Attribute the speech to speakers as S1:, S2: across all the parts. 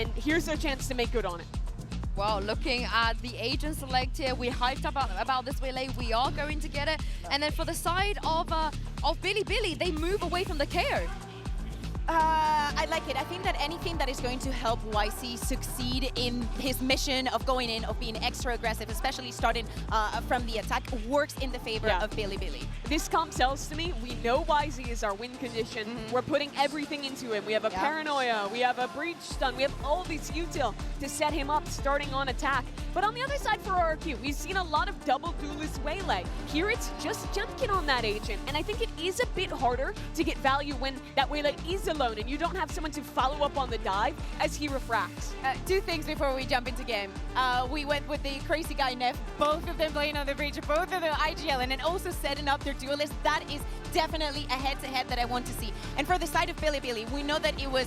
S1: and here's their chance to make good on it.
S2: Well, looking at the agent select here, we hyped about this relay. We are going to get it. And then for the side of Bilibili, they move away from the KO.
S3: I like it. I think that anything that is going to help YC succeed in his mission of going in, of being extra aggressive, especially starting from the attack, works in the favor of Bilibili.
S1: This comp tells to me, we know YZ is our win condition. We're putting everything into him. We have a Paranoia, we have a Breach Stun, we have all these util to set him up starting on attack. But on the other side for RRQ, we've seen a lot of double duelist waylay. Here it's just junking on that agent, and I think it is a bit harder to get value when that waylay is alone and you don't have someone to follow up on the dive as he refracts.
S3: Two things before we jump into game. We went with the crazy guy Neff, both of them playing on the Breach, both of the IGL, and then also setting up their duelist. That is definitely a head-to-head that I want to see. And for the side of Bilibili, we know that it was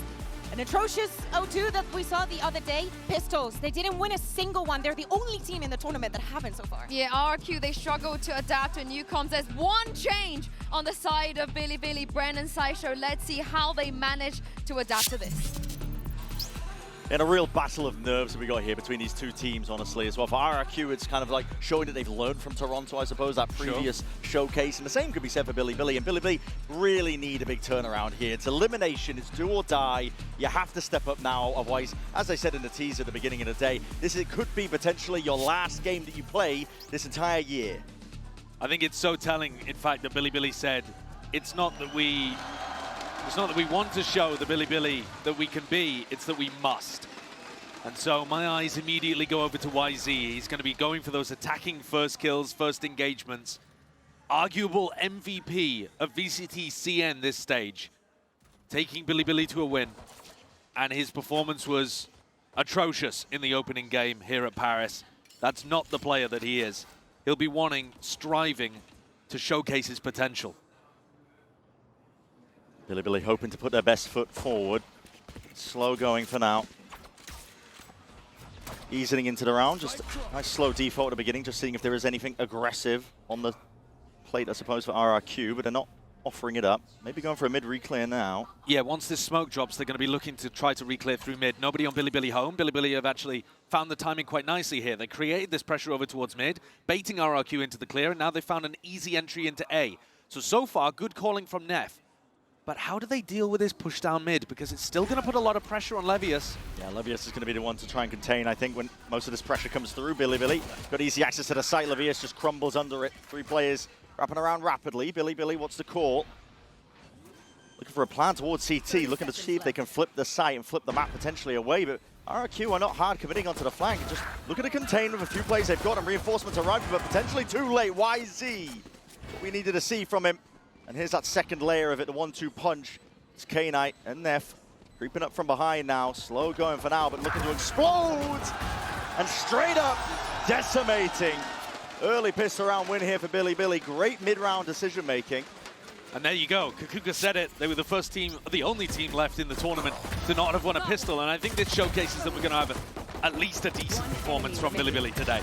S3: an atrocious 0-2 that we saw the other day. Pistols, they didn't win a single one. They're the only team in the tournament that haven't so far.
S2: Yeah, RRQ, they struggle to adapt to new comps. There's one change on the side of Bilibili, Brennan, Sideshow. Let's see how they manage to adapt to this.
S4: And a real battle of nerves that we got here between these two teams, honestly, as well. For RRQ, it's kind of like showing that they've learned from Toronto, I suppose, that previous showcase. And the same could be said for Bilibili. And Bilibili really need a big turnaround here. It's elimination, it's do or die. You have to step up now, otherwise, as I said in the teaser at the beginning of the day, it could be potentially your last game that you play this entire year.
S5: I think it's so telling, in fact, that Bilibili said, it's not that we want to show the Bilibili that we can be, it's that we must. And so my eyes immediately go over to YZ. He's going to be going for those attacking first kills, first engagements. Arguable MVP of VCT CN this stage. Taking Bilibili to a win. And his performance was atrocious in the opening game here at Paris. That's not the player that he is. He'll be striving to showcase his potential.
S4: Bilibili hoping to put their best foot forward. Slow going for now. Easing into the round, just a nice slow default at the beginning, just seeing if there is anything aggressive on the plate, I suppose, for RRQ, but they're not offering it up. Maybe going for a mid re-clear now.
S5: Yeah, once this smoke drops, they're going to be looking to try to re-clear through mid. Nobody on Bilibili home. Bilibili have actually found the timing quite nicely here. They created this pressure over towards mid, baiting RRQ into the clear, and now they've found an easy entry into A. So far, good calling from Neff. But how do they deal with this push down mid? Because it's still going to put a lot of pressure on Levius.
S4: Yeah, Levius is going to be the one to try and contain, I think, when most of this pressure comes through. Bilibili got easy access to the site. Levius just crumbles under it. Three players wrapping around rapidly. Bilibili, what's the call? Looking for a plan towards CT, looking to see if they can flip the site and flip the map potentially away. But RRQ are not hard committing onto the flank. Just looking to contain with a few plays they've got, and reinforcements arriving, but potentially too late. YZ, what we needed to see from him. And here's that second layer of it, the 1-2 punch. It's K-Knight and Neff creeping up from behind now. Slow going for now, but looking to explode. And straight up decimating. Early pistol round win here for Bilibili. Great mid-round decision making.
S5: And there you go. Kakuka said it. They were the first team, the only team left in the tournament to not have won a pistol. And I think this showcases that we're going to have at least a decent performance from Bilibili today.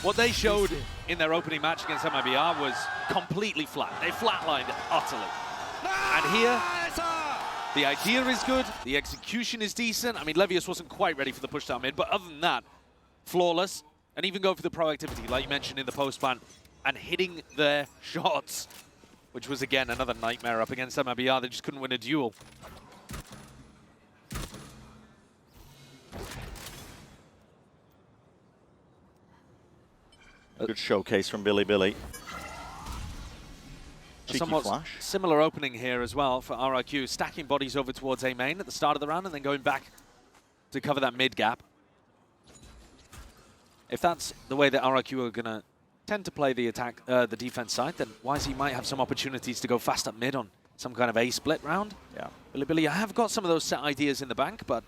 S5: What they showed in their opening match against MIBR was completely flat. They flatlined utterly. And here, the idea is good, the execution is decent. I mean, Levius wasn't quite ready for the push down mid, but other than that, flawless. And even go for the proactivity, like you mentioned in the post-ban, and hitting their shots, which was, again, another nightmare up against MIBR. They just couldn't win a duel.
S4: A good showcase from Bilibili.
S5: Somewhat
S4: flash.
S5: Similar opening here as well for RRQ, stacking bodies over towards A main at the start of the round and then going back to cover that mid gap. If that's the way that RRQ are going to tend to play the attack, the defense side, then YZ might have some opportunities to go fast up mid on some kind of A split round.
S4: Yeah.
S5: Bilibili have got some of those set ideas in the bank, but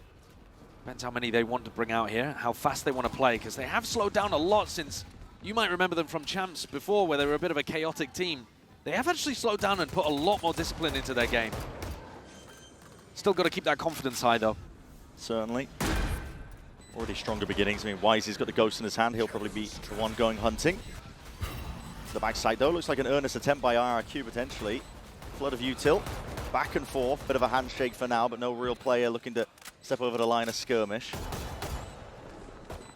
S5: depends how many they want to bring out here, how fast they want to play, because they have slowed down a lot since. You might remember them from Champs before, where they were a bit of a chaotic team. They have actually slowed down and put a lot more discipline into their game. Still got to keep that confidence high, though.
S4: Certainly. Already stronger beginnings. I mean, Wisey's got the ghost in his hand. He'll probably be the one going hunting. The backside, though, looks like an earnest attempt by RRQ, potentially. Flood of util. Back and forth. Bit of a handshake for now, but no real player looking to step over the line of skirmish.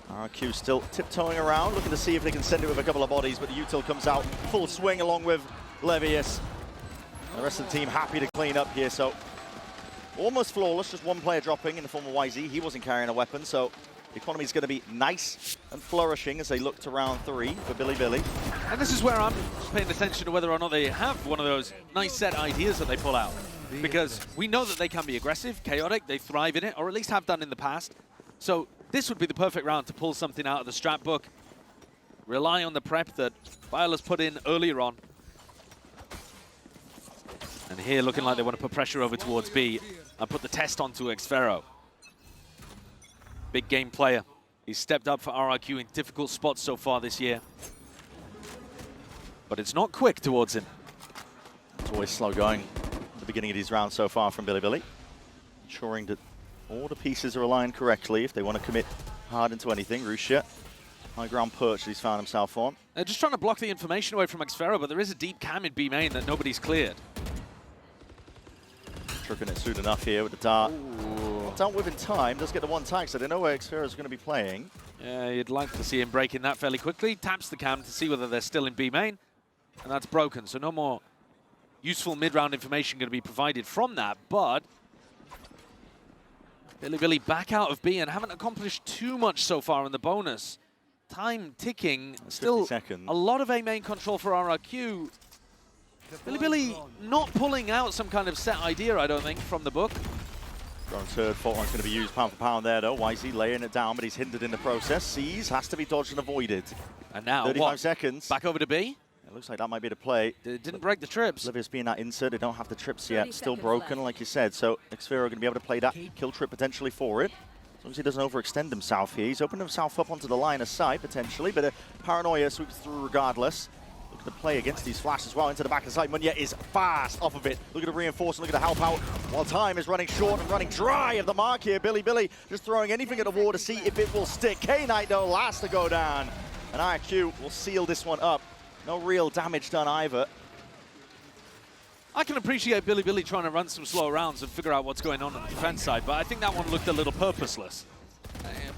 S4: RRQ still tiptoeing around, looking to see if they can send it with a couple of bodies, but the util comes out full swing along with Levius. The rest of the team happy to clean up here, so almost flawless, just one player dropping in the form of YZ. He wasn't carrying a weapon, so the economy is going to be nice and flourishing as they look to round 3 for Billy.
S5: And this is where I'm paying attention to whether or not they have one of those nice set ideas that they pull out. Because we know that they can be aggressive, chaotic, they thrive in it, or at least have done in the past. So this would be the perfect round to pull something out of the strat book. Rely on the prep that Viola's put in earlier on. And here looking like they want to put pressure over towards B and put the test onto Xfero. Big game player. He's stepped up for RRQ in difficult spots so far this year. But it's not quick towards him.
S4: It's always slow going at the beginning of these rounds so far from Billy. Ensuring that all the pieces are aligned correctly if they want to commit hard into anything. Rusha, high ground perch that he's found himself on.
S5: They're just trying to block the information away from Xfero, but there is a deep cam in B main that nobody's cleared.
S4: Tricking it soon enough here with the dart. Dealt with in time, does get the one tag, so they know where Xfero is going to be playing.
S5: Yeah, you'd like to see him breaking that fairly quickly. Taps the cam to see whether they're still in B main, and that's broken. So no more useful mid-round information going to be provided from that, but Billy back out of B and haven't accomplished too much so far in the bonus. Time ticking, still a lot of A main control for RRQ. Billy not pulling out some kind of set idea, I don't think, from the book.
S4: Drone's third fault line's going to be used pound for pound there, though. YZ laying it down, but he's hindered in the process. Sees, has to be dodged and avoided.
S5: And now,
S4: 35 seconds.
S5: Back over to B?
S4: It looks like that might be the play.
S5: It didn't break the trips.
S4: Livius being that insert, they don't have the trips yet. Still broken, like you said. So Xfero going to be able to play that kill trip potentially for it. As long as he doesn't overextend himself here. He's opened himself up onto the line of sight, potentially, but Paranoia sweeps through regardless. Look at the play against these flashes as well into the back of the site. Munya is fast off of it. Look at the reinforcement, look at the help out. While time is running short and running dry of the mark here. Billy just throwing anything at the wall to see if it will stick. K-Knight, though, last to go down. And RRQ will seal this one up. No real damage done either.
S5: I can appreciate Billy trying to run some slow rounds and figure out what's going on the defense side, but I think that one looked a little purposeless.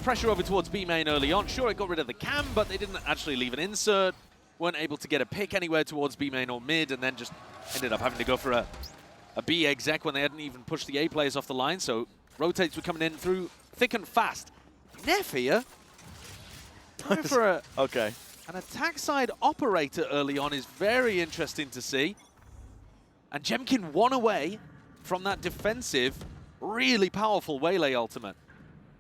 S5: Pressure over towards B main early on. Sure, it got rid of the cam, but they didn't actually leave an insert. Weren't able to get a pick anywhere towards B main or mid, and then just ended up having to go for a B exec when they hadn't even pushed the A players off the line. So rotates were coming in through thick and fast. Neff here, going for an attack side operator early on is very interesting to see. And Jemkin one away from that defensive, really powerful Waylay ultimate.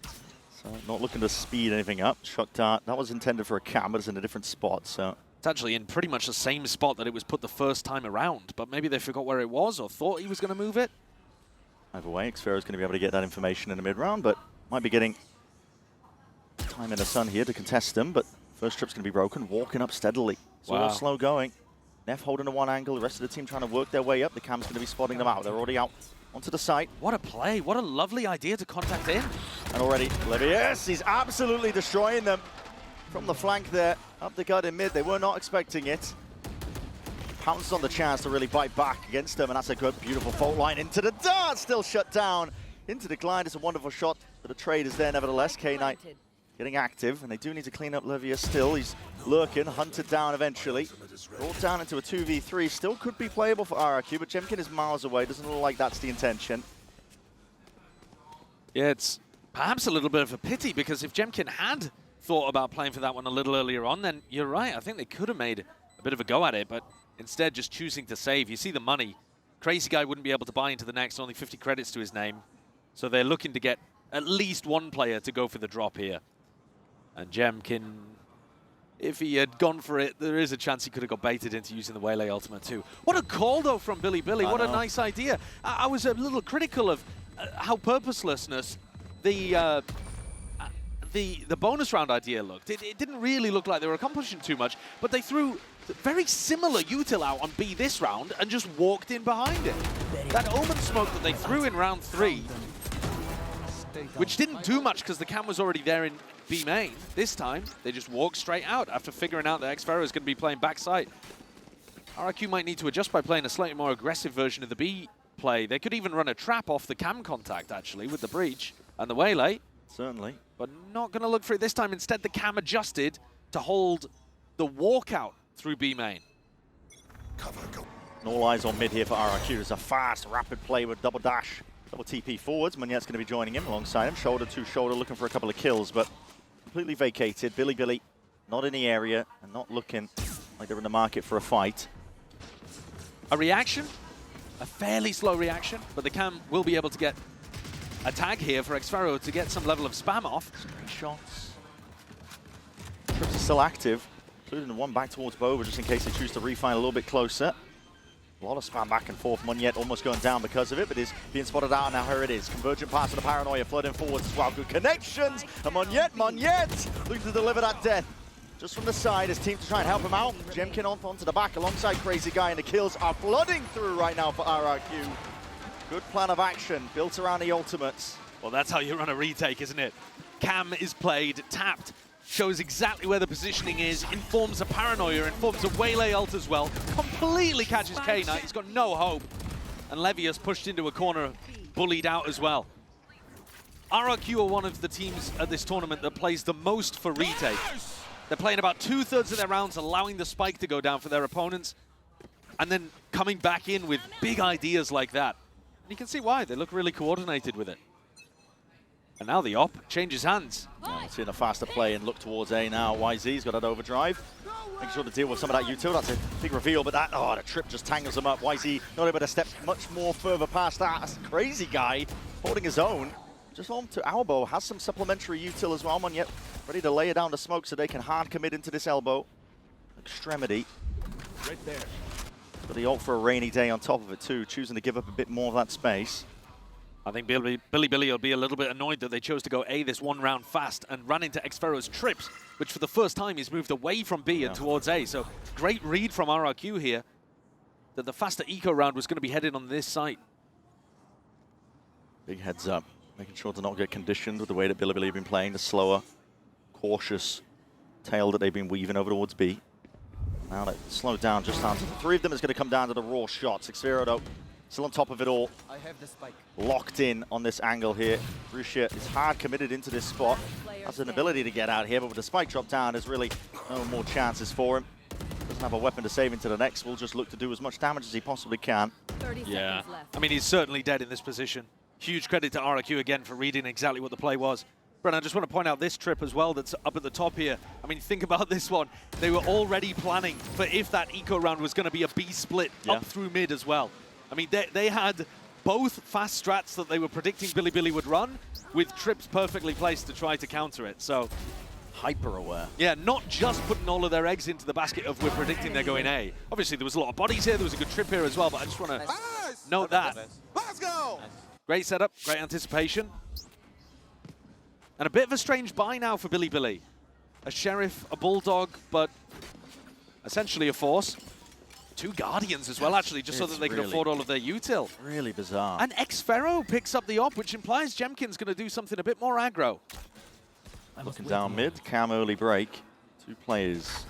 S4: So not looking to speed anything up. Shock dart, that was intended for a cam, but it's in a different spot, so.
S5: It's actually in pretty much the same spot that it was put the first time around, but maybe they forgot where it was or thought he was going to move it.
S4: Either way, Xfero's going to be able to get that information in the mid-round, but might be getting time in the sun here to contest them, but first trip's going to be broken, walking up steadily. It's all slow going. Neff holding to one angle, the rest of the team trying to work their way up. The cam's going to be spotting them out. They're already out onto the site.
S5: What a play. What a lovely idea to contact in.
S4: And already, Levius, he's absolutely destroying them from the flank there. Up the gut in mid, they were not expecting it. Pounces on the chance to really bite back against them, and that's a good, beautiful fault line into the dart, still shut down. Into the glide, it's a wonderful shot, but the trade is there nevertheless. K-Knight getting active, and they do need to clean up Levius still. He's lurking, hunted down eventually. Brought down into a 2v3, still could be playable for RRQ, but Jemkin is miles away, doesn't look like that's the intention.
S5: Yeah, it's perhaps a little bit of a pity, because if Jemkin had thought about playing for that one a little earlier on, then you're right, I think they could have made a bit of a go at it, but instead just choosing to save. You see the money. Crazy Guy wouldn't be able to buy into the next, only 50 credits to his name. So they're looking to get at least one player to go for the drop here. And Jemkin, if he had gone for it, there is a chance he could have got baited into using the Waylay ultimate too. What a call though from Billy. What a nice idea. I was a little critical of how purposelessness the bonus round idea looked. It didn't really look like they were accomplishing too much, but they threw very similar util out on B this round and just walked in behind it. That Omen smoke that they threw in round 3, which didn't do much because the cam was already there in B main. This time, they just walked straight out after figuring out that Xfero is going to be playing backside. RRQ might need to adjust by playing a slightly more aggressive version of the B play. They could even run a trap off the cam contact, actually, with the breach. And the Waylay,
S4: Certainly.
S5: but not going to look for it this time. Instead, the cam adjusted to hold the walkout through B main.
S4: And all eyes on mid here for RRQ. There's a fast, rapid play with double dash, double TP forwards. Munyet's going to be joining him alongside him. Shoulder to shoulder, looking for a couple of kills, but completely vacated. Billy not in the area and not looking like they're in the market for a fight.
S5: A reaction, a fairly slow reaction, but the cam will be able to get a tag here for xFaroe to get some level of spam off.
S4: Shots. Trips are still active, including the one back towards Bova, just in case they choose to refine a little bit closer. A lot of spam back and forth. Munyet almost going down because of it, but is being spotted out, and now here it is. Convergent pass of the Paranoia, flooding forwards as well. Good connections, and Munyet looking to deliver that death. Just from the side, his team to try and help him out. Jemkin onto the back alongside Crazy Guy, and the kills are flooding through right now for RRQ. Good plan of action, built around the ultimates.
S5: Well, that's how you run a retake, isn't it? Cam is played, tapped, shows exactly where the positioning is, informs a Paranoia, informs a Waylay ult as well, completely catches K-Knight, he's got no hope. And Levius pushed into a corner, bullied out as well. RRQ are one of the teams at this tournament that plays the most for retake. They're playing about 2/3 of their rounds, allowing the spike to go down for their opponents, and then coming back in with big ideas like that. And you can see why, they look really coordinated with it. And now the op changes hands.
S4: Yeah, we're seeing a faster play and look towards A now. YZ's got that overdrive. Making sure to deal with some of that util. That's a big reveal, but that, the trip just tangles him up. YZ not able to step much more further past that. That's a Crazy Guy holding his own. Just on to elbow, has some supplementary util as well. Munyet ready to lay it down the smoke so they can hard commit into this elbow. Extremity.
S6: Right there.
S4: But the ult for a rainy day on top of it too, choosing to give up a bit more of that space.
S5: I think Billy will be a little bit annoyed that they chose to go A this one round fast and run into xFaroe's trips, which for the first time he's moved away from B and towards A. So great read from RRQ here that the faster eco round was going to be headed on this site.
S4: Big heads up, making sure to not get conditioned with the way that Billy have been playing, the slower, cautious tail that they've been weaving over towards B. Now they slowed down just down to the three of them is going to come down to the raw shots. xFaroe though, still on top of it all.
S6: I have the spike.
S4: Locked in on this angle here. Russia is hard committed into this spot. Has an ability to get out here, but with the spike drop down, there's really no more chances for him. Doesn't have a weapon to save into the next. Will just look to do as much damage as he possibly can.
S2: 30
S5: Yeah,
S2: seconds left.
S5: I mean, he's certainly dead in this position. Huge credit to RRQ again for reading exactly what the play was. Brennan, I just want to point out this trip as well that's up at the top here. I mean, think about this one. They were already planning for if that eco round was going to be a B split up through mid as well. I mean, they had both fast strats that they were predicting Billy would run with trips perfectly placed to try to counter it. So,
S4: Hyper aware.
S5: yeah, not just putting all of their eggs into the basket of we're predicting they're going A. Obviously, there was a lot of bodies here. There was a good trip here as well, but I just want to note that.
S6: Let's go!
S5: Great setup, great anticipation. And a bit of a strange buy now for Billy. A Sheriff, a Bulldog, but essentially a Force. 2 Guardians as well, actually, just so that they can afford all of their util.
S4: Really bizarre.
S5: And xFaroe picks up the op, which implies Jemkin's going to do something a bit more aggro.
S4: Looking down mid, Cam early break. 2 players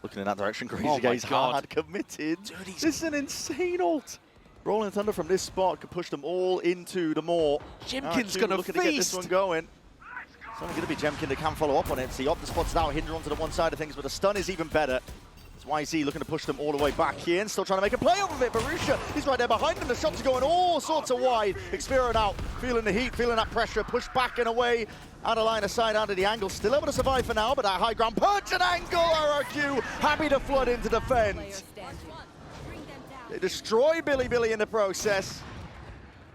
S4: looking in that direction. Crazy Guy's hard committed. This is an insane ult. Rolling Thunder from this spot could push them all into the maw.
S5: Jemkin's going to
S4: looking to get this one going. It's only going to be Jemkin that can follow up on it. See, the spot's now Hinder onto the one side of things, but the stun is even better. It's YZ looking to push them all the way back here and still trying to make a play off of it. Barusha, he's right there behind him. The shots are going all sorts of wide. xFaroe out, feeling the heat, feeling that pressure, pushed back and away. Out of line of sight, out of the angle. Still able to survive for now, but that high ground punch and angle. RRQ happy to flood into defense. They destroy Billy in the process.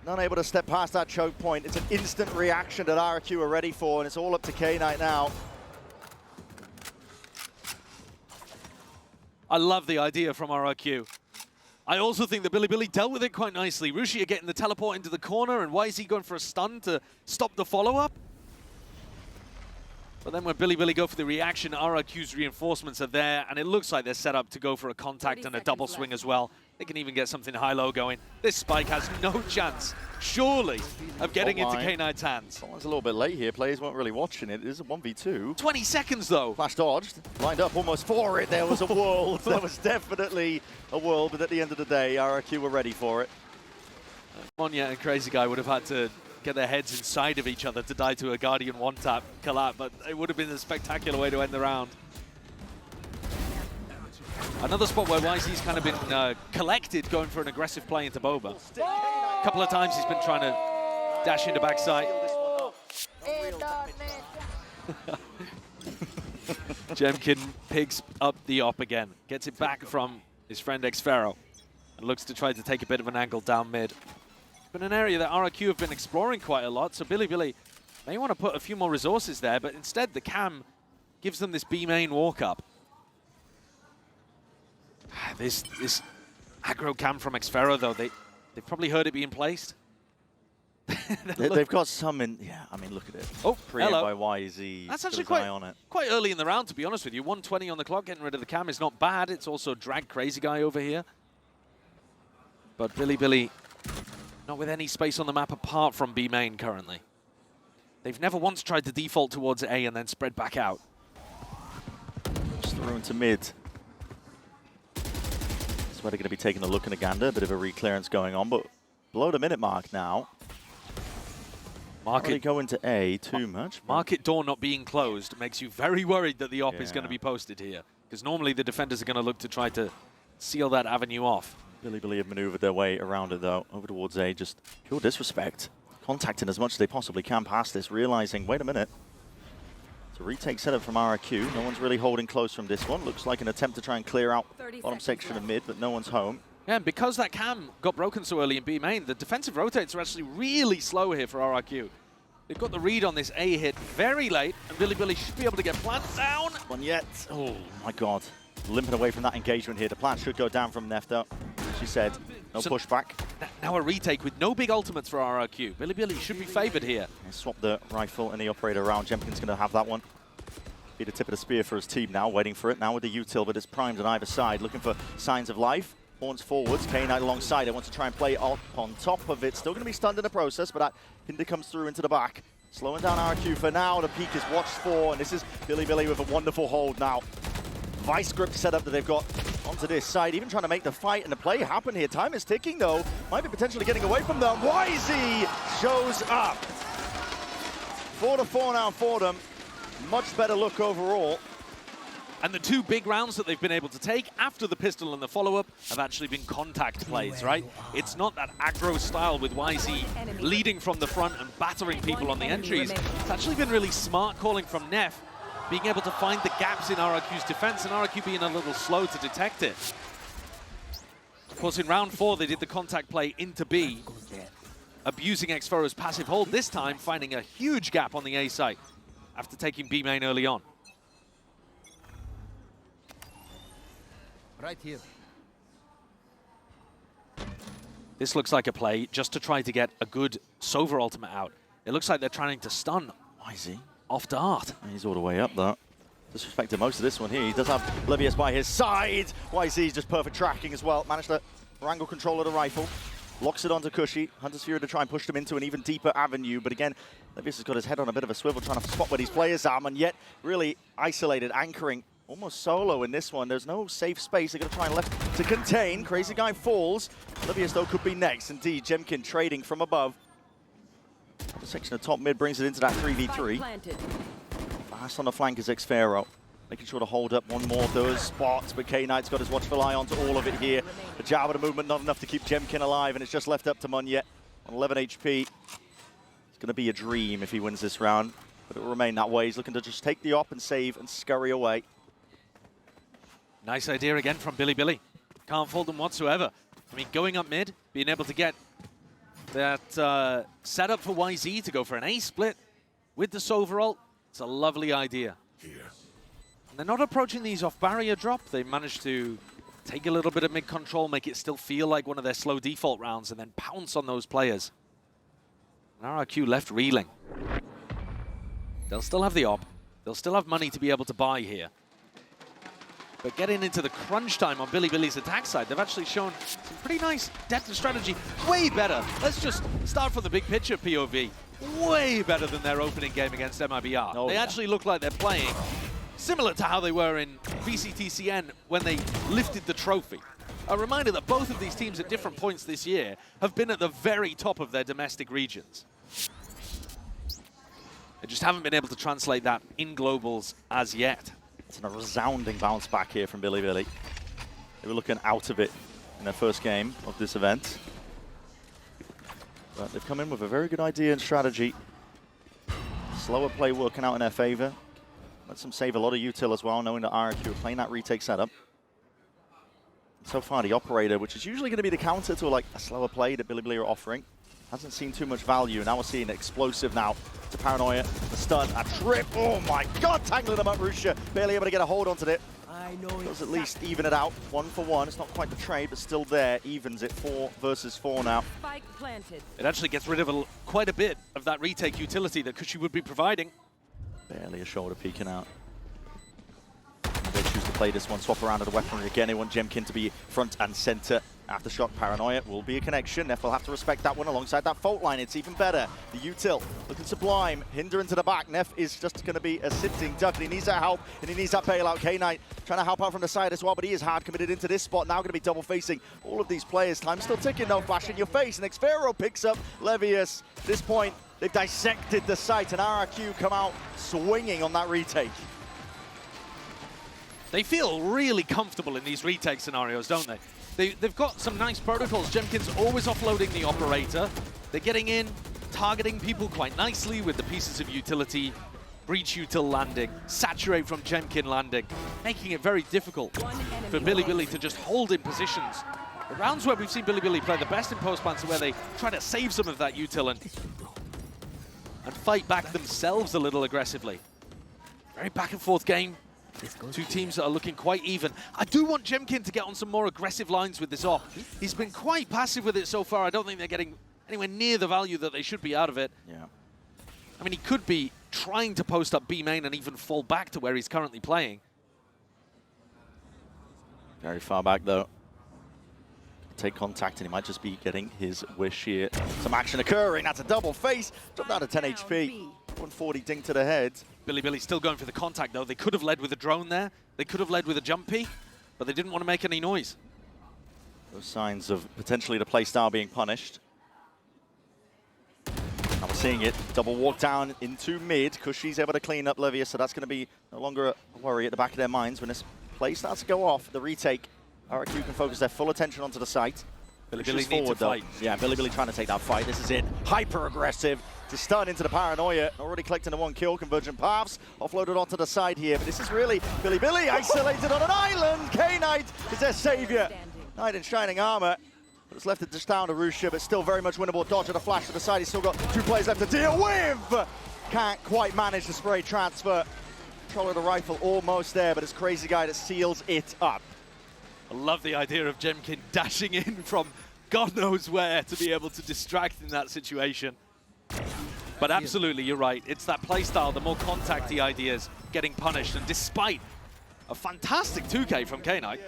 S4: Not able to step past that choke point. It's an instant reaction that RRQ are ready for, and it's all up to K-Knight now.
S5: I love the idea from RRQ. I also think that Billy dealt with it quite nicely. Rushia getting the teleport into the corner, and YZ going for a stun to stop the follow-up. But then when Billy go for the reaction, RRQ's reinforcements are there, and it looks like they're set up to go for a contact and a double swing as well. They can even get something high-low going. This spike has no chance, surely, of getting into K-Knight's hands.
S4: Someone's a little bit late here. Players weren't really watching it. It is a 1v2.
S5: 20 seconds, though.
S4: Flash dodged, lined up almost for it. There was a world. There was definitely a world, but at the end of the day, RRQ were ready for it.
S5: Monya and Crazy Guy would have had to get their heads inside of each other to die to a Guardian one-tap collab, but it would have been a spectacular way to end the round. Another spot where YZ's kind of been collected, going for an aggressive play into Boba. A couple of times he's been trying to dash into backside. Jemkin picks up the op again, gets it back from his friend Xfero, and looks to try to take a bit of an angle down mid. It's been an area that RRQ have been exploring quite a lot, so Billy may want to put a few more resources there, but instead the cam gives them this B main walk up. This aggro cam from Xfero though, they've probably heard it being placed.
S4: They've got some in, yeah, I mean, look at it.
S5: Oh,
S4: Pre-aimed by YZ.
S5: That's actually
S4: quite
S5: early in the round, to be honest with you. 120 on the clock, getting rid of the cam is not bad. It's also dragged Crazy Guy over here. But Billy, not with any space on the map apart from B main currently. They've never once tried to default towards A and then spread back out.
S4: Just through into mid. That's where they're going to be taking a look and a gander. A bit of a re-clearance going on, but below the minute mark now. Market go into A too much.
S5: Market door not being closed makes you very worried that the op is going to be posted here. Because normally the defenders are going to look to try to seal that avenue off.
S4: Billy have maneuvered their way around it though, over towards A, just pure disrespect. Contacting as much as they possibly can past this, realizing, wait a minute. It's a retake setup from RRQ. No one's really holding close from this one. Looks like an attempt to try and clear out bottom section of mid, but no one's home.
S5: Yeah, and because that cam got broken so early in B main, the defensive rotates are actually really slow here for RRQ. They've got the read on this A hit very late, and Billy should be able to get plant down.
S4: One yet. Oh my god. Limping away from that engagement here. The plant should go down from Nef though. She said, no pushback.
S5: Now a retake with no big ultimates for RRQ. Billy should be favored here.
S4: Swap the rifle and the operator around. Jemkin's going to have that one. Be the tip of the spear for his team now, waiting for it. Now with the util, but it's primed on either side, looking for signs of life. Horns forwards, K-Knight alongside it, wants to try and play on top of it. Still going to be stunned in the process, but that Hinder comes through into the back. Slowing down RRQ for now. The peak is watched for, and this is Billy with a wonderful hold now. Vice grip setup that they've got onto this side, even trying to make the fight and the play happen here. Time is ticking though. Might be potentially getting away from them. YZ shows up. 4-4 now for them. Much better look overall.
S5: And the two big rounds that they've been able to take after the pistol and the follow-up have actually been contact plays, right? It's not that aggro style with YZ leading from the front and battering people on the entries. It's actually been really smart calling from Nef, being able to find the gaps in RRQ's defense and RRQ being a little slow to detect it. Of course, in round 4, they did the contact play into B, abusing Xfero's passive hold, this time finding a huge gap on the A site after taking B main early on.
S6: Right here.
S5: This looks like a play just to try to get a good Sova ultimate out. It looks like they're trying to stun
S4: YZ
S5: off Dart.
S4: He's all the way up though. Disrespected most of this one here. He does have Livius by his side. YZ's just perfect tracking as well. Managed to wrangle control of the rifle. Locks it onto Cushy. Hunter's Fury to try and push them into an even deeper avenue. But again, Livius has got his head on a bit of a swivel, trying to spot where these players are, and yet really isolated, anchoring almost solo in this one. There's no safe space. They're going to try and left to contain. Crazy Guy falls. Livius, though, could be next. Indeed, Jemkin trading from above. The section of top mid brings it into that 3v3. Fast on the flank is Xfero. Making sure to hold up one more of those spots, but K-Knight's got his watchful eye onto all of it here. The jab of the movement, not enough to keep Jemkin alive, and it's just left up to Munyet on 11 HP. It's going to be a dream if he wins this round, but it will remain that way. He's looking to just take the op and save and scurry away.
S5: Nice idea again from Billy. Can't fault them whatsoever. I mean, going up mid, being able to get that setup for YZ to go for an A split with the Sova ult, it's a lovely idea.
S6: Here.
S5: And they're not approaching these off barrier drop. They've managed to take a little bit of mid control, make it still feel like one of their slow default rounds, and then pounce on those players. And RRQ left reeling. They'll still have the op. They'll still have money to be able to buy here. But getting into the crunch time on Billy's attack side, they've actually shown some pretty nice depth of strategy. Way better. Let's just start from the big picture POV. Way better than their opening game against MIBR.
S4: Oh,
S5: they actually look like they're playing similar to how they were in VCTCN when they lifted the trophy. A reminder that both of these teams at different points this year have been at the very top of their domestic regions. They just haven't been able to translate that in globals as yet.
S4: It's a resounding bounce back here from Bilibili. They were looking out of it in their first game of this event. But they've come in with a very good idea and strategy. Slower play working out in their favor. Lets them save a lot of util as well, knowing that RRQ are playing that retake setup. So far, the operator, which is usually going to be the counter to like a slower play that Bilibili are offering, hasn't seen too much value. Now we're seeing explosive now to Paranoia. The stun, a trip. Oh my God, tangling them up, Rusha. Barely able to get a hold onto it.
S6: I know
S4: Does at least even it out. 1 for 1. It's not quite the trade, but still there. Evens it 4 versus 4 now.
S1: Spike planted.
S5: It actually gets rid of quite a bit of that retake utility that Kushi would be providing.
S4: Barely a shoulder peeking out. They choose to play this one, swap around to the weaponry again. They want Jemkin to be front and center. Aftershock Paranoia will be a connection. Neff will have to respect that one alongside that fault line. It's even better. The util looking sublime. Hinder into the back. Neff is just going to be a sitting duck, and he needs that help, and he needs that bailout. K-Knight trying to help out from the side as well, but he is hard committed into this spot. Now going to be double facing all of these players. Time still ticking though. Flash in your face, and Xfero picks up Levius. At this point, they've dissected the site, and RRQ come out swinging on that retake.
S5: They feel really comfortable in these retake scenarios, don't they? They've got some nice protocols. Jemkin's always offloading the operator. They're getting in, targeting people quite nicely with the pieces of utility, breach util landing, saturate from Jemkin landing, making it very difficult for Bilibili to just hold in positions. The rounds where we've seen Bilibili play the best in post-plants are where they try to save some of that util and fight back themselves a little aggressively. Very back and forth game. Two teams that are looking quite even. I do want Jemkin to get on some more aggressive lines with this op. He's been quite passive with it so far. I don't think they're getting anywhere near the value that they should be out of it.
S4: Yeah.
S5: I mean, he could be trying to post up B main and even fall back to where he's currently playing.
S4: Very far back though. Take contact, and he might just be getting his wish here. Some action occurring. That's a double face. Dropped down to 10 HP. 140 ding to the head.
S5: Bilibili still going for the contact, though. They could have led with a drone there. They could have led with a jumpy, but they didn't want to make any noise.
S4: Those signs of potentially the playstyle being punished. Now we're seeing it. Double walk down into mid. Kushi's able to clean up Levius, so that's going to be no longer a worry at the back of their minds when this play starts to go off. The retake. RRQ can focus their full attention onto the site.
S5: Bilibili needs to fight.
S4: Yeah, Bilibili trying to take that fight. This is it. Hyper aggressive to stun into the Paranoia. Already collecting the 1 kill. Convergent paths offloaded onto the side here. But this is really Bilibili isolated on an island. K-Knight is their savior. Knight in shining armor. But it's left it just down to Rusha, but still very much winnable. Dodge at a flash to the side. He's still got 2 players left to deal with. Can't quite manage the spray transfer. Control of the rifle almost there, but it's Crazy Guy that seals it up.
S5: I love the idea of Jemkin dashing in from God knows where to be able to distract in that situation. But absolutely, you're right. It's that playstyle, the more contacty ideas getting punished. And despite a fantastic 2K from K-Knight,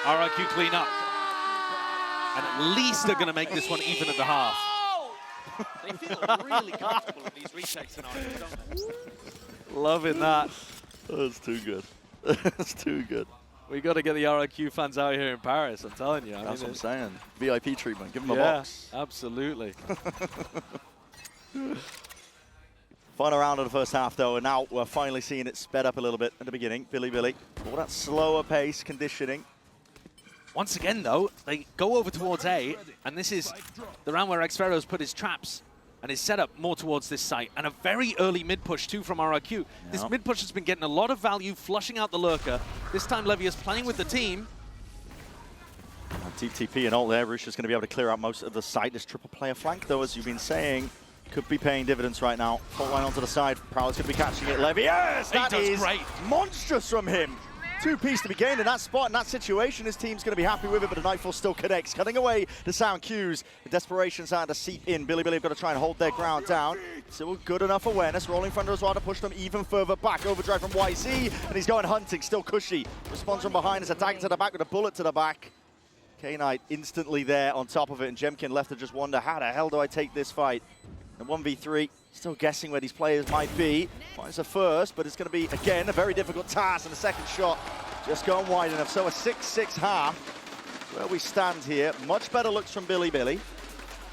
S5: RRQ clean up. And at least they're going to make this one even at the half. They feel really comfortable in these retake scenarios, don't they? Loving that.
S4: That's too good. That's too good.
S5: We got to get the RRQ fans out here in Paris, I'm telling you.
S4: That's what I'm saying. VIP treatment. Give them a
S5: yeah,
S4: box.
S5: Absolutely.
S4: Final round of the first half, though, and now we're finally seeing it sped up a little bit at the beginning. Bilibili, all that slower pace conditioning.
S5: Once again, though, they go over towards A, and this is the round where Xfero's put his traps and his setup more towards this site, and a very early mid-push, too, from RRQ. Yep. This mid-push has been getting a lot of value, flushing out the lurker. This time, Levius playing with the team.
S4: Deep TP and all there. Rusha's going to be able to clear out most of the site. This triple player flank, though, as you've been saying, could be paying dividends right now. Fault line onto the side. Prowler's going to be catching it. Levius! That is great. Monstrous from him. 2-piece to be gained in that spot, in that situation. His team's going to be happy with it, but the Nightfall still connects. Cutting away the sound cues. The desperation starting to seep in. Bilibili have got to try and hold their ground down. Still good enough awareness. Rolling Thunder as well to push them even further back. Overdrive from YZ, and he's going hunting. Still Cushy. Responds from behind. It's a dagger to the back with a bullet to the back. K-Knight instantly there on top of it, and Jemkin left to just wonder, how the hell do I take this fight? The 1v3, still guessing where these players might be. Finds a first, but it's going to be, again, a very difficult task, and the second shot just going wide enough. So a 6-6 half, where we stand here. Much better looks from Bilibili.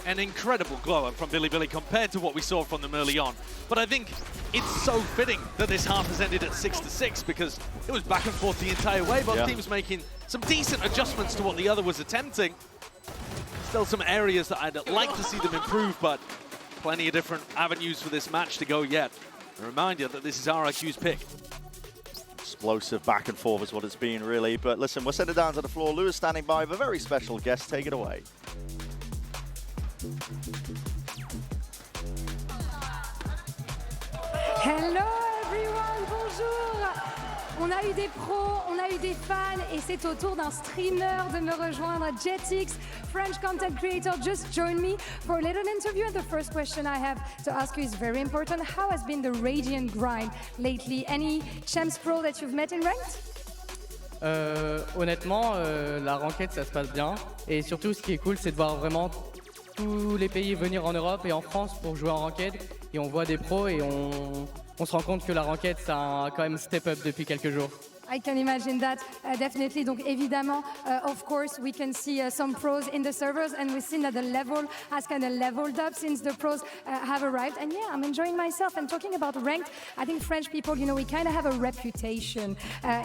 S5: an incredible glow up from Bilibili compared to what we saw from them early on. But I think it's so fitting that this half has ended at 6-6 because it was back and forth the entire way. Both teams making some decent adjustments to what the other was attempting. Still some areas that I'd like to see them improve, but plenty of different avenues for this match to go yet. A reminder that this is RRQ's pick.
S4: Explosive back and forth is what it's been, really. But listen, we'll send it down to the floor. Lewis standing by with a very special guest. Take it away.
S7: Hello everyone, bonjour. On a eu des pros, on a eu des fans et c'est au tour d'un streamer de me rejoindre. Jetix, French content creator, just joined me for a little interview. And the first question I have to ask you is very important. How has been the radiant grind lately? Any champs pro that you've met in ranked?
S8: Honnêtement, la ranked ça se passe bien. Et surtout, ce qui est cool, c'est de voir vraiment tous les pays venir en Europe et en France pour jouer en ranked. Et on voit des pros et on se rend compte que la ranked, ça a quand même step up depuis quelques jours.
S7: I can imagine that, definitely. Donc évidemment, of course, we can see some pros in the servers, and we've seen that the level has kind of leveled up since the pros have arrived. And yeah, I'm enjoying myself. And talking about ranked, I think French people, you know, we kind of have a reputation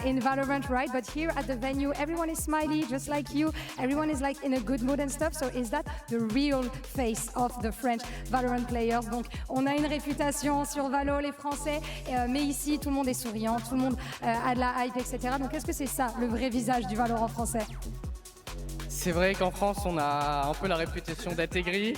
S7: in Valorant, right? But here at the venue, everyone is smiley, just like you. Everyone is like in a good mood and stuff. So is that the real face of the French Valorant players? Donc on a une réputation sur Valo, les Français, mais ici, tout le monde est souriant, tout le monde a de la hype, etc. Donc est-ce que c'est ça le vrai visage du Valorant français?
S8: C'est vrai qu'en France, on a un peu la réputation d'être aigri,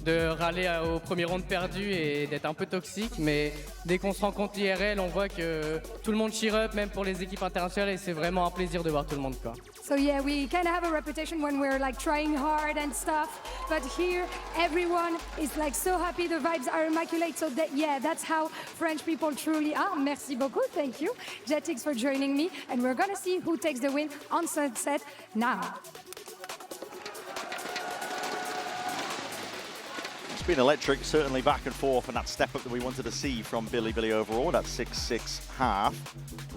S8: de râler au premier round perdu et d'être un peu toxique, mais dès qu'on se rencontre IRL, on voit que tout le monde cheer up, même pour les équipes internationales, et c'est vraiment un plaisir de voir tout le monde, quoi.
S7: So yeah, we kind of have a reputation when we're like trying hard and stuff, but here everyone is like so happy, the vibes are immaculate, so that, yeah, that's how French people truly are. Merci beaucoup, thank you, Jetix, for joining me, and we're gonna see who takes the win on Sunset now.
S4: It's been electric, certainly back and forth, and that step up that we wanted to see from Bilibili overall, that 6-6 half.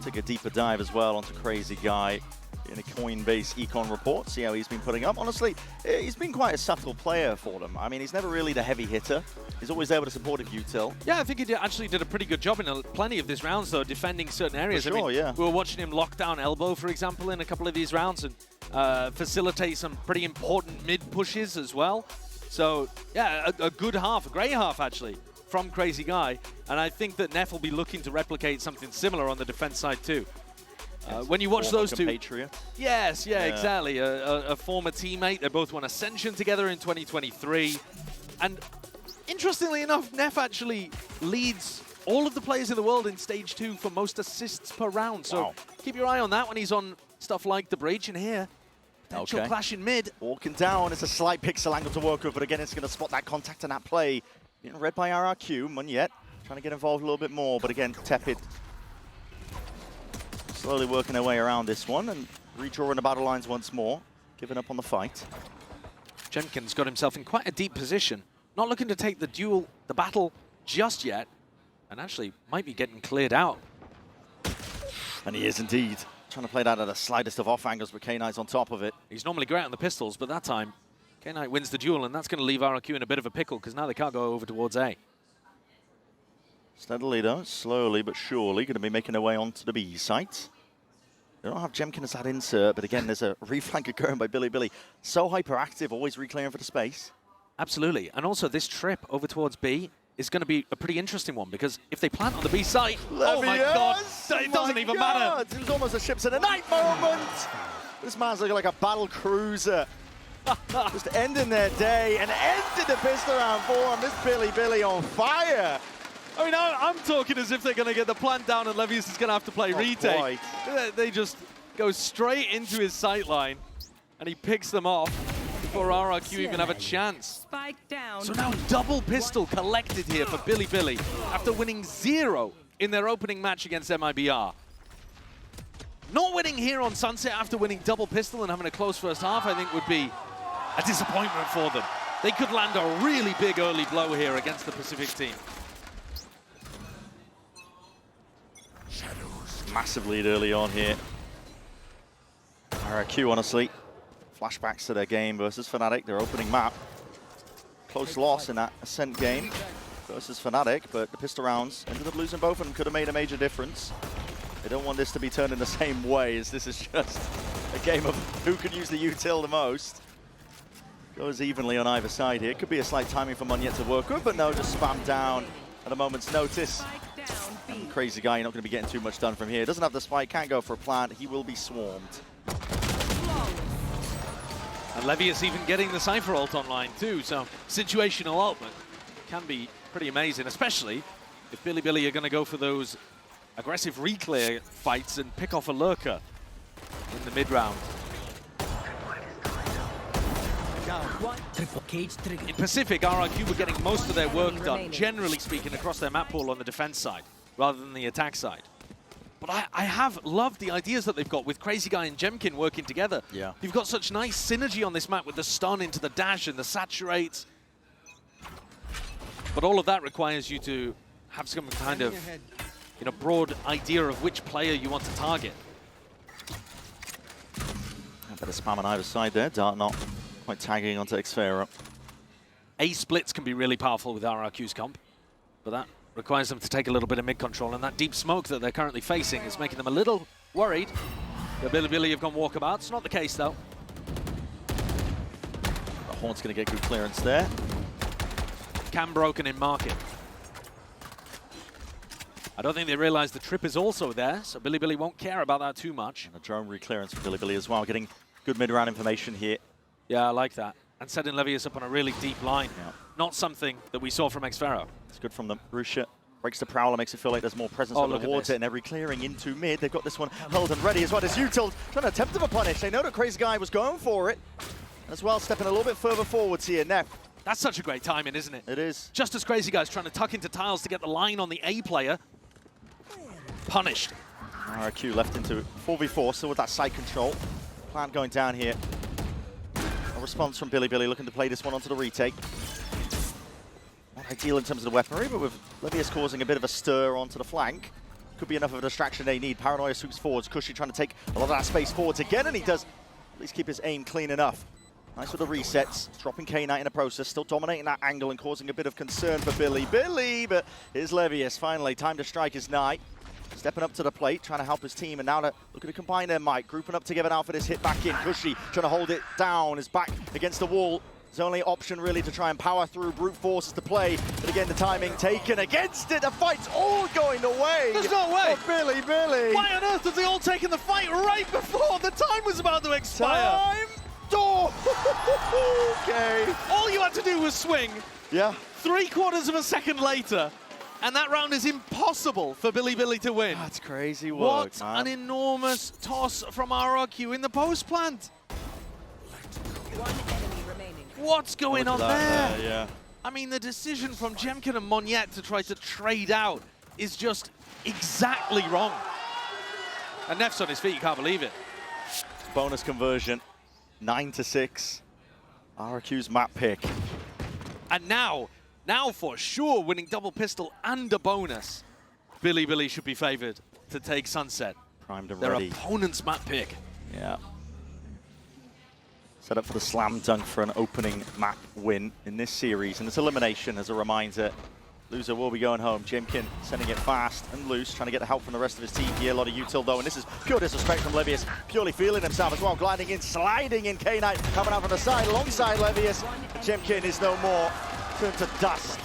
S4: Take a deeper dive as well onto Crazy Guy in a Coinbase econ report, see how he's been putting up. Honestly, he's been quite a subtle player for them. I mean, he's never really the heavy hitter. He's always able to support if util.
S5: Yeah, I think he actually did a pretty good job in plenty of these rounds, though, defending certain areas.
S4: For sure,
S5: I mean,
S4: yeah.
S5: We were watching him lock down elbow, for example, in a couple of these rounds, and facilitate some pretty important mid pushes as well. So, yeah, a good half, a great half, actually, from Crazy Guy. And I think that Neff will be looking to replicate something similar on the defense side, too. When you watch those two... Yes, yeah, exactly. A former teammate. They both won Ascension together in 2023. And interestingly enough, Neff actually leads all of the players in the world in Stage 2 for most assists per round. So keep your eye on that when he's on stuff like the Breach. And here, potential clash in mid.
S4: Walking down, it's a slight pixel angle to work with, but again, it's going to spot that contact and that play. Getting read by RRQ, Munyet trying to get involved a little bit more, but again, Tepid slowly working their way around this one and redrawing the battle lines once more, giving up on the fight.
S5: Jemkin's got himself in quite a deep position, not looking to take the battle just yet, and actually might be getting cleared out.
S4: And he is indeed. Trying to play that at the slightest of off angles, but K-Knight's on top of it.
S5: He's normally great on the pistols, but that time, K-Knight wins the duel, and that's going to leave RRQ in a bit of a pickle, because now they can't go over towards A.
S4: Steadily though, slowly but surely, going to be making their way onto the B site. They don't have Jemkin as that insert, but again, there's a reflank occurring by Bilibili. So hyperactive, always reclearing for the space.
S5: Absolutely, and also this trip over towards B is going to be a pretty interesting one, because if they plant on the B site, oh my god, it doesn't even matter.
S4: It was almost a ships in the night moment. This man's looking like a battle cruiser. Just ending their day and ending the pistol round 4 on this Bilibili on fire.
S5: I mean, I'm talking as if they're going to get the plant down and Levius is going to have to play retake. They just go straight into his sight line, and he picks them off before RRQ even have a chance. So now double pistol collected here for Bilibili after winning 0 in their opening match against MIBR. Not winning here on Sunset after winning double pistol and having a close first half, I think would be a disappointment for them. They could land a really big early blow here against the Pacific team.
S4: Massive lead early on here. RRQ, honestly, flashbacks to their game versus Fnatic, their opening map. close loss in that Ascent game versus Fnatic, but the pistol rounds ended up losing both of them. Could have made a major difference. They don't want this to be turned in the same way, as this is just a game of who can use the util the most. Goes evenly on either side here. Could be a slight timing for Monyet to work with, but no, just spam down at a moment's notice. And Crazy Guy, you're not going to be getting too much done from here. Doesn't have the spike, can't go for a plant. He will be swarmed.
S5: And Levius even getting the Cypher ult online too, so situational ultimate can be pretty amazing, especially if Bilibili are going to go for those aggressive reclear fights and pick off a lurker in the mid-round. In Pacific, RRQ were getting most of their work done, generally speaking, across their map pool on the defense side, rather than the attack side. But I have loved the ideas that they've got with Crazy Guy and Jemkin working together.
S4: Yeah.
S5: You've got such nice synergy on this map with the stun into the dash and the saturate. But all of that requires you to have some kind of broad idea of which player you want to target.
S4: A bit of spam on either side there. Dart not quite tagging onto Xfera.
S5: A splits can be really powerful with RRQ's comp, but that requires them to take a little bit of mid control, and that deep smoke that they're currently facing is making them a little worried that Bilibili have gone walkabout. It's not the case though.
S4: The Horn's going to get good clearance there.
S5: Cam broken in market. I don't think they realize the trip is also there, so Bilibili won't care about that too much.
S4: And a drone reclearance for Bilibili as well, getting good mid-round information here.
S5: Yeah, I like that. And setting Levius up on a really deep line.
S4: Yeah.
S5: Not something that we saw from Xfera.
S4: It's good from them. Rusha breaks the Prowler, makes it feel like there's more presence over towards it, and they're reclearing into mid. They've got this one held and ready as well. As util trying to attempt a punish. They know that Crazy Guy was going for it. As well, stepping a little bit further forwards here. Neff.
S5: That's such a great timing, isn't it?
S4: It is.
S5: Just as Crazy Guy's trying to tuck into tiles to get the line on the A player. Punished.
S4: RRQ left into 4v4, still with that side control. Plant going down here. A response from Bilibili looking to play this one onto the retake. Not ideal in terms of the weaponry, but with Levius causing a bit of a stir onto the flank. Could be enough of a distraction they need. Paranoia swoops forwards. Cushy trying to take a lot of that space forwards again, and he does at least keep his aim clean enough. Nice with the resets, dropping K-Knight in the process, still dominating that angle and causing a bit of concern for Bilibili, but here's Levius finally. Time to strike is nigh. Stepping up to the plate, trying to help his team, and now looking to combine their might. Grouping up together now for this hit back in. Cushy trying to hold it down, is back against the wall. His only option really to try and power through, brute forces to play, but again the timing taken against it. The fight's all going the way.
S5: There's no way.
S4: Bilibili.
S5: Why on earth have they all taken the fight right before the time was about to expire?
S4: Time. Oh, okay.
S5: All you had to do was swing.
S4: Yeah.
S5: 3/4 of a second later, and that round is impossible for Bilibili to win.
S4: That's crazy work,
S5: What
S4: man.
S5: an enormous toss from RRQ in the post plant.
S9: One enemy remaining.
S5: What's going on there?
S4: Yeah.
S5: I mean, the decision from Jemkin and Monyet to try to trade out is just exactly wrong. And Neff's on his feet, you can't believe it.
S4: Bonus conversion, 9-6. RRQ's map pick.
S5: And now for sure, winning double pistol and a bonus, Bilibili should be favored to take Sunset.
S4: Primed and
S5: Their
S4: ready.
S5: opponent's map pick.
S4: Yeah. Set up for the slam dunk for an opening map win in this series. And it's elimination as a reminder. Loser will be going home. Jemkin sending it fast and loose, trying to get the help from the rest of his team here. A lot of util though, and this is pure disrespect from Levius. Purely feeling himself as well, gliding in, sliding in. K-Knight coming out from the side alongside Levius. Jemkin is no more. Turned to dust.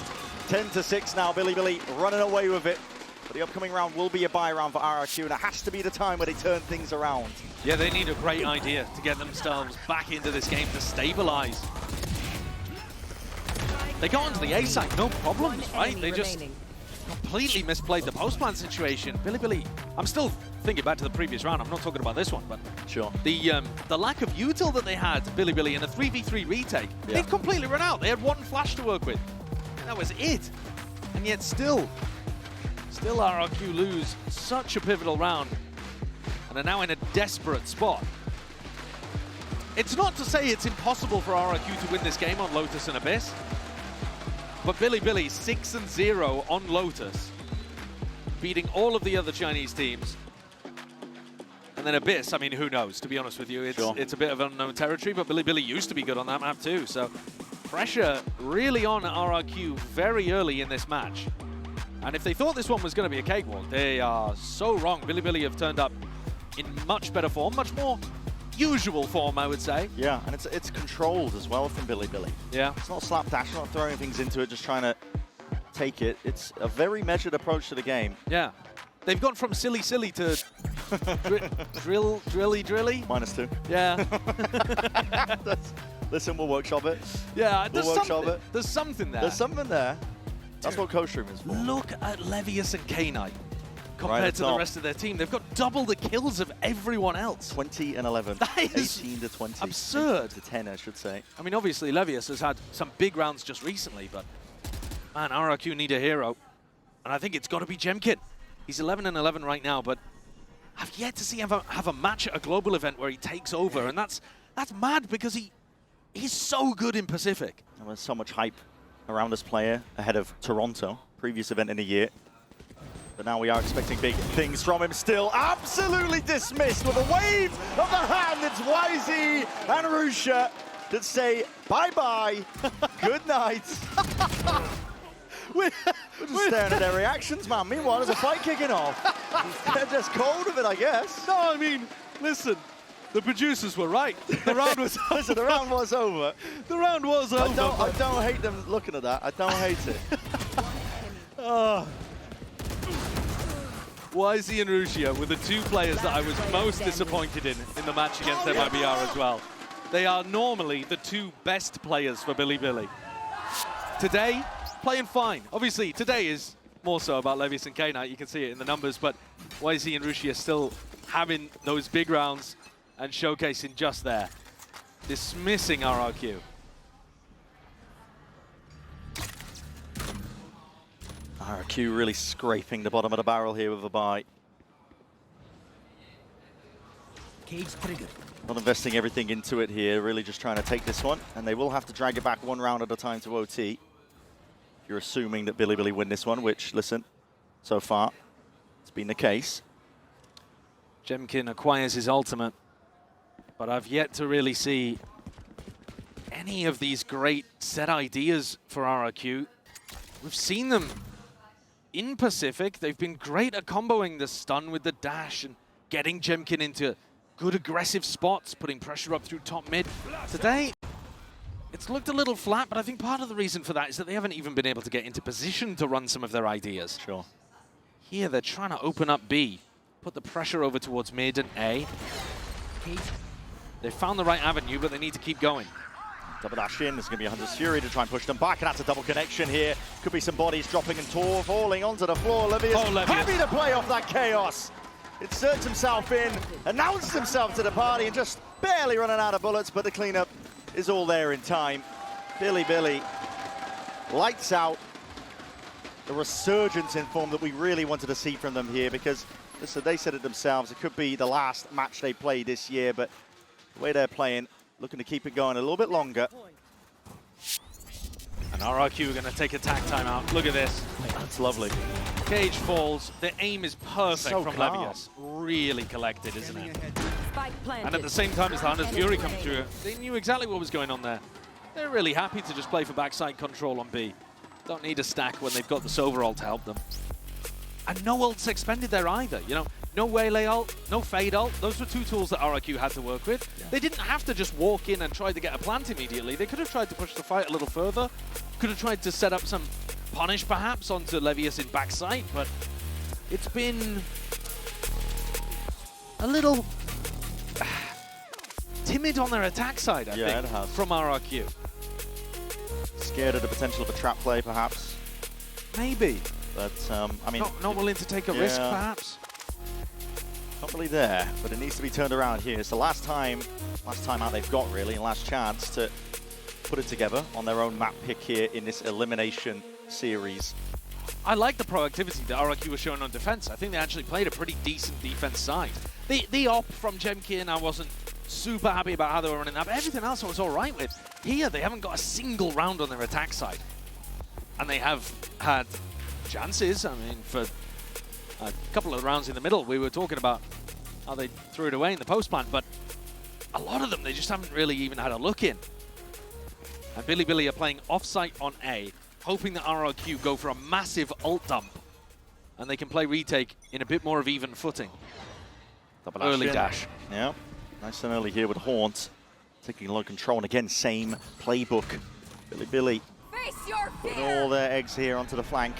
S4: 10-6 now. Bilibili running away with it. But the upcoming round will be a bye round for RRQ, and it has to be the time where they turn things around.
S5: Yeah, they need a great idea to get themselves back into this game to stabilize. They got onto the A side, no problems, right? They just completely misplayed the post-plant situation. Bilibili, I'm still thinking back to the previous round. I'm not talking about this one, but
S4: Sure.
S5: the lack of util that they had, Bilibili, in a 3v3 retake, they've completely run out. They had one flash to work with. That was it. And yet still RRQ lose such a pivotal round and are now in a desperate spot. It's not to say it's impossible for RRQ to win this game on Lotus and Abyss, but Bilibili 6-0 on Lotus, beating all of the other Chinese teams. And then Abyss, I mean, who knows, to be honest with you. It's a bit of unknown territory, but Bilibili used to be good on that map too, so pressure really on RRQ very early in this match. And if they thought this one was going to be a cakewalk, they are so wrong. Bilibili have turned up in much better form, much more usual form, I would say.
S4: Yeah, and it's controlled as well from Bilibili.
S5: Yeah.
S4: It's not slapdash, not throwing things into it, just trying to take it. It's a very measured approach to the game.
S5: Yeah. They've gone from silly to drilly.
S4: -2.
S5: Yeah.
S4: Listen, we'll workshop it.
S5: Yeah,
S4: We'll workshop it.
S5: There's something there.
S4: There's something there. That's what Coach Room is for.
S5: Look at Levius and K-Knight compared
S4: Right
S5: to the rest of their team. They've got double the kills of everyone else.
S4: 20 and 11.
S5: That is
S4: 18 to 20.
S5: absurd.
S4: 18 to 10, I should say.
S5: I mean, obviously, Levius has had some big rounds just recently, but man, RRQ need a hero. And I think it's got to be Jemkin. He's 11 and 11 right now, but I've yet to see him have a match at a global event where he takes over, and that's mad because he's so good in Pacific.
S4: And there's so much hype around this player ahead of Toronto, previous event in the year. But now we are expecting big things from him still. Absolutely dismissed with a wave of the hand. It's YZ and Rusha that say bye-bye, good night. We're just staring at their reactions, man. Meanwhile, there's a fight kicking off. They're just cold of it, I guess.
S5: No, I mean, listen, the producers were right. The round was over.
S4: Listen, the round was over.
S5: The round was over.
S4: I don't hate them looking at that. I don't hate it.
S5: YZ and Rusia were the two players that I was most disappointed in the match against MIBR as well. They are normally the two best players for Bilibili. Today, playing fine. Obviously, today is more so about Levius and K-Knight. You can see it in the numbers, but YZ and Rusia still having those big rounds and showcasing just there. Dismissing RRQ.
S4: RRQ really scraping the bottom of the barrel here with a bye.
S6: Cage triggered.
S4: Not investing everything into it here, really just trying to take this one. And they will have to drag it back one round at a time to OT. If you're assuming that Bilibili win this one, which, listen, so far, it's been the case.
S5: Jemkin acquires his ultimate, but I've yet to really see any of these great set ideas for RRQ. We've seen them in Pacific. They've been great at comboing the stun with the dash and getting Jemkin into good aggressive spots, putting pressure up through top mid. Today, it's looked a little flat, but I think part of the reason for that is that they haven't even been able to get into position to run some of their ideas.
S4: Sure.
S5: Here, they're trying to open up B, put the pressure over towards mid and A. They found the right avenue, but they need to keep going.
S4: Double dash in, there's going to be a Hunter's Fury to try and push them back, and that's a double connection here. Could be some bodies dropping and falling onto the floor. Levius happy to play off that chaos. Inserts himself in, announced himself to the party, and just barely running out of bullets, but the cleanup is all there in time. Bilibili, lights out. The resurgence in form that we really wanted to see from them here, because, listen, they said it themselves, it could be the last match they play this year, but the way they're playing, looking to keep it going a little bit longer.
S5: And RRQ are going to take attack timeout. Look at this.
S4: That's lovely.
S5: Cage falls. The aim is perfect
S4: So
S5: from
S4: calm.
S5: Levius. Really collected, isn't it?
S9: Spike planted.
S5: And at the same time as the Hunter's Fury come through, they knew exactly what was going on there. They're really happy to just play for backside control on B. Don't need a stack when they've got this overall to help them. And no ults expended there either, you know. No Waylay ult, no Fade ult. Those were two tools that RRQ had to work with. Yeah. They didn't have to just walk in and try to get a plant immediately. They could have tried to push the fight a little further. Could have tried to set up some punish perhaps onto Levius in backside, but it's been a little timid on their attack side, I think,
S4: it has.
S5: from RRQ.
S4: Scared of the potential of a trap play, perhaps.
S5: Maybe.
S4: But, I mean...
S5: Not willing to take a risk, perhaps.
S4: Not really there, but it needs to be turned around here. It's the last time out they've got, really, and last chance to put it together on their own map pick here in this elimination series.
S5: I like the proactivity that RRQ was showing on defense. I think they actually played a pretty decent defense side. The op from Jemkin, I wasn't super happy about how they were running that, but everything else I was all right with. Here, they haven't got a single round on their attack side. And they have had chances. I mean, for a couple of rounds in the middle, we were talking about how they threw it away in the post plant, but a lot of them, they just haven't really even had a look in. And Billy are playing off-site on A, hoping that RRQ go for a massive ult dump. And they can play retake in a bit more of even footing.
S4: Double
S5: Early
S4: in.
S5: dash.
S4: Yeah, nice and early here with Haunt. Taking a lot of control, and again, same playbook. Billy
S2: Face your
S4: putting all their eggs here onto the flank.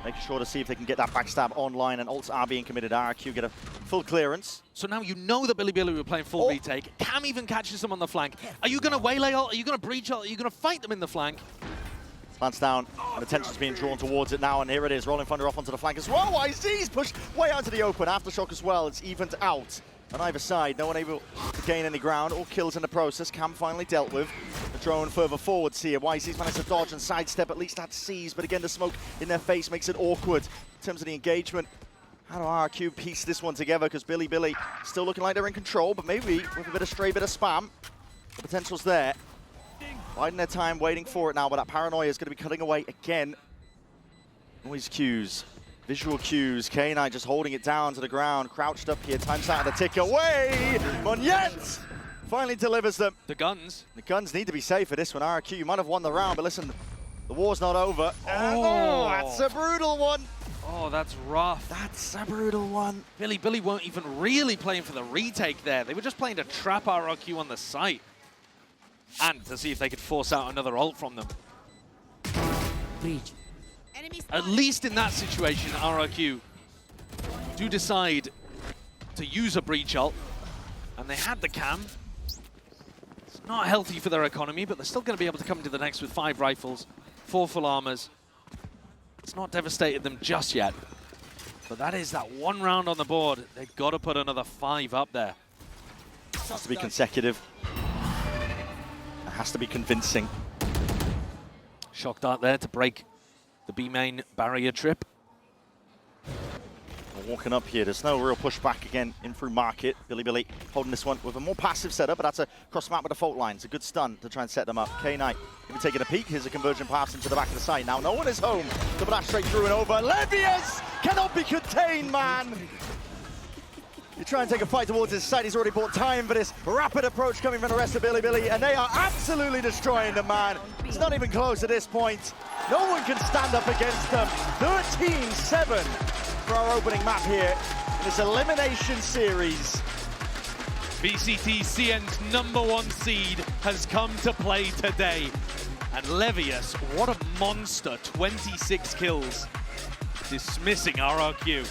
S4: Making sure to see if they can get that backstab online, and ults are being committed. RRQ get a full clearance.
S5: So now you know that Billy were playing full retake. Cam even catches them on the flank. Are you going to waylay ult? Are you going to breach ult? Are you going to fight them in the flank?
S4: Lance down, and attention's being drawn towards it now, and here it is. Rolling Thunder off onto the flank as well. YZ's pushed way out to the open. Aftershock as well. It's evened out on either side. No one able to gain any ground. All kills in the process. Cam finally dealt with. The drone further forwards here. YZ's managed to dodge and sidestep. At least that sees, but again, the smoke in their face makes it awkward in terms of the engagement. How do RRQ piece this one together? Because Billy still looking like they're in control, but maybe with a bit of stray bit of spam. The potential's there. Biding their time, waiting for it now, but that paranoia is going to be cutting away again. Noise cues, visual cues. K9 just holding it down to the ground, crouched up here. Time's out of the tick away. Monyet finally delivers them.
S5: The guns.
S4: The guns need to be safe for this one. RRQ, you might have won the round, but listen, the war's not over. Oh, that's a brutal one.
S5: Oh, that's rough.
S4: That's a brutal one.
S5: Billy weren't even really playing for the retake there. They were just playing to trap RRQ on the site. And to see if they could force out another ult from them.
S6: Breach.
S5: At least in that situation, RRQ do decide to use a breach ult. And they had the cam. It's not healthy for their economy, but they're still going to be able to come into the next with 5 rifles, 4 full armors. It's not devastated them just yet. But that is that one round on the board. They've got to put another 5 up there.
S4: It has to be consecutive. Has to be convincing.
S5: Shock dart there to break the B main barrier trip.
S4: We're walking up here. There's no real pushback again in through market. Billy holding this one with a more passive setup, but that's a cross map with a fault line. It's a good stun to try and set them up. K9 even taking a peek. Here's a conversion pass into the back of the site. Now no one is home. Double dash straight through and over. Levius cannot be contained, man. You try and take a fight towards his side. He's already bought time for this rapid approach coming from the rest of Billy, and they are absolutely destroying the man. It's not even close at this point. No one can stand up against them. 13-7 for our opening map here in this elimination series.
S5: BCT CN's #1 seed has come to play today. And Levius, what a monster, 26 kills, dismissing RRQ.